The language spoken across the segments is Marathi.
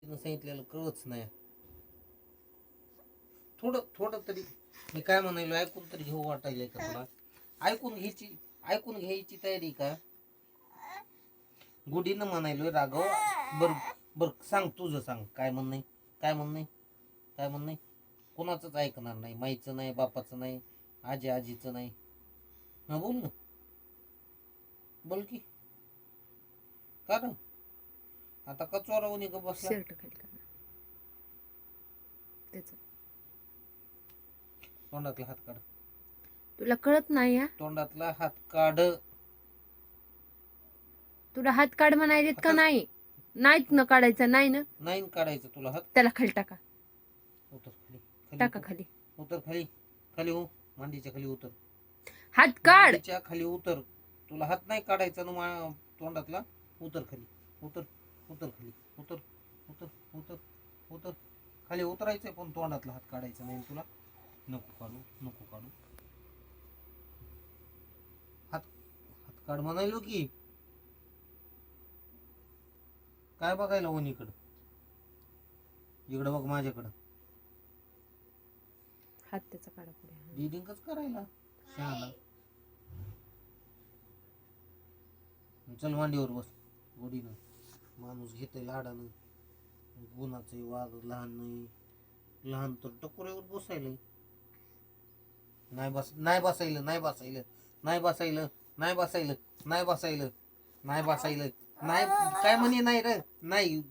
तिनं सांगितलेलं कळच नाही. थोडं थोडं तरी मी काय म्हणायलो ऐकून तरी घेऊ वाटायलंय का तुला? ऐकून घ्यायची तयारी का? गुढीनं म्हणायलोय राघव. बर बर सांग, तुझं सांग. काय म्हणणं काय म्हणणं काय म्हणणं? कोणाचंच ऐकणार नाही, माईचं नाही, बापाचं नाही, आजीचं नाही. हा बोल ना, बोल की. का ना आता का चोरावणी का बसला? शर्ट खाली करणार त्याचं. तोंडातला हात काढ. तुला कळत नाही हा? तोंडातला हात काढ. तुला हात काढ म्हणायलेत का हातच- नाही? नाहीत न काढायचं, नाही ना? नाही काढायचं तुला हात. त्याला खाली टाका. उतर खाली, खाली टाका उतर. खाली. उतर खाली, खाली हो. मांडीच्या खाली उतर. हात काढ. मांडीच्या खाली उतर. तुला हात नाही काढायचा ना तोंडातला. उतर खाली, उतर. उतर खाली, उतर. उतर उतर उतर. खाली उतरायचंय पण तोंडातला हात काढायचा नाही तुला. नको काढू, नको काढू. हात हात काढ म्हणायलो की. काय बघायला वणीकडं? इकडं बघ माझ्याकडं. हात त्याचा काढा पुढे. रिडिंगच करायला शहाणा. चल मांडीवर बस. गोडीनं माणूस घेतय लाडानं. गुणाचं वाघ लहान नाही. लहान तर टकोऱ्यावर बसायला. नाही बसायलं, नाही बसायलं, नाही बसायलं, नाही बसायलं, नाही बसायलं, नाही बसायलं, नाही. काय म्हणे नाही रे? नाही.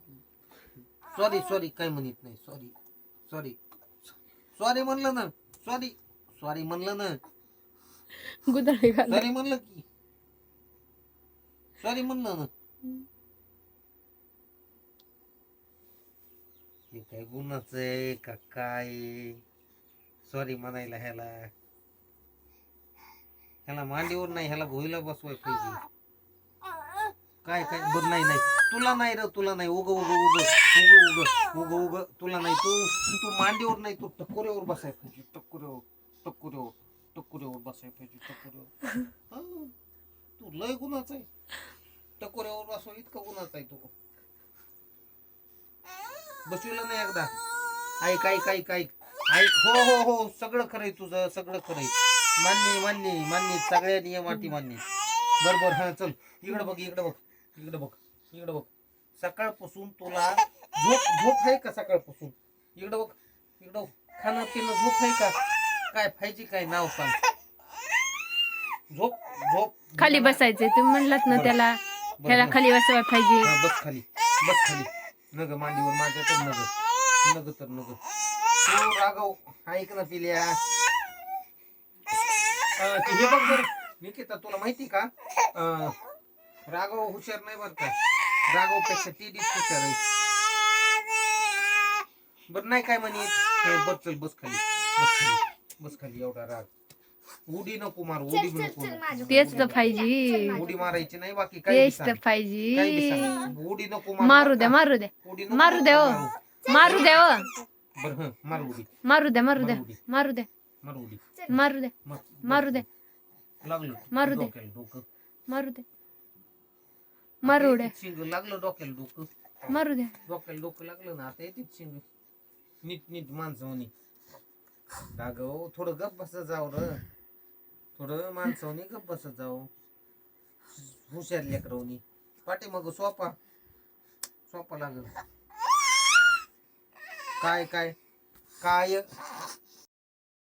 सॉरी सॉरी काय म्हणत नाही. सॉरी सॉरी सॉरी म्हणलं ना. सॉरी सॉरी म्हणलं ना. गुदळे घाल. सॉरी म्हणलं की. सॉरी म्हणलं ना. हे काय गुन्हाचं आहे का काय? सॉरी म्हणायला ह्याला मांडीवर नाही, ह्याला भोईला बसवाय पाहिजे. काय काय बरं नाही नाही. तुला नाही रे, तुला नाही. उग उग उग उग उग उग उग तुला नाही. तू मांडीवर नाही, तू टकोऱ्यावर बसाय पाहिजे. टकोऱ्यावर टकोऱ्यावर टकोऱ्यावर बसाय पाहिजे. टकोऱ्यावर. तू लय गुन्हाचा आहे. टकोऱ्यावर बसवा इतका गुन्हाचा आहे तू. बसविलं नाही एकदा. ऐक ऐक ऐक ऐक ऐक. हो हो हो सगळं खरंय तुझं, सगळं खरंय. मान्य मान्य मान्य. सगळ्या नियम अटी मान्य. बरोबर. हा चल इकडे बघ, इकडे बघ, इकडे बघ, इकडे बघ. सकाळपासून तुला झोप आहे का? सकाळपासून इकडे बघ, इकडे बघ. खाणं पिणं झोप आहे का? काय पाहिजे? काय नाव सांग. झोप झोप. खाली बसायचंय तुम्ही म्हणलात ना त्याला. ह्याला खाली बसवाय पाहिजे. बस खाली, बस खाली. नग मांडीवर माझ्या तर नग नग तर नग. तू राघव ऐक ना पिल्या. हे बघ बरं निकिता, तुला माहिती का राघव हुशार नाही बरं का. राघव पेक्षा टीडीच हुशार आहे. बरं नाही काय म्हणे. बस चल, बस खाली, बस खाली, बस खाली. एवढा राग. उडी नको मार, उडी नको. तेच तर पाहिजे. उडी मारायची नाही, बाकी काही तेच तर पाहिजे. उडी नको मारू द्या, मारू द्या, उडी नको मारू द्या, मारू द्या. बरं मार उडी. मारू द्या, मारू द्या, मारू द्या, मार उडी. मारू द्या, मारू द्या, लागलं मारू दे. डोक्याला डोकं. मारू द्या, मारू द्या, शिंग लागलं डोक्याला डोकं. मारू द्या. डोक्याला डोकं लागलं ना. आता येते शिंग. नीट नीट माणसं म्हणे. राघव थोडं गप बसत जाव र. थोडं माणसावनी गप बसत जाव. हुशार लेकरवनी. पाठी मग सोपा सोपा लागल. काय काय काय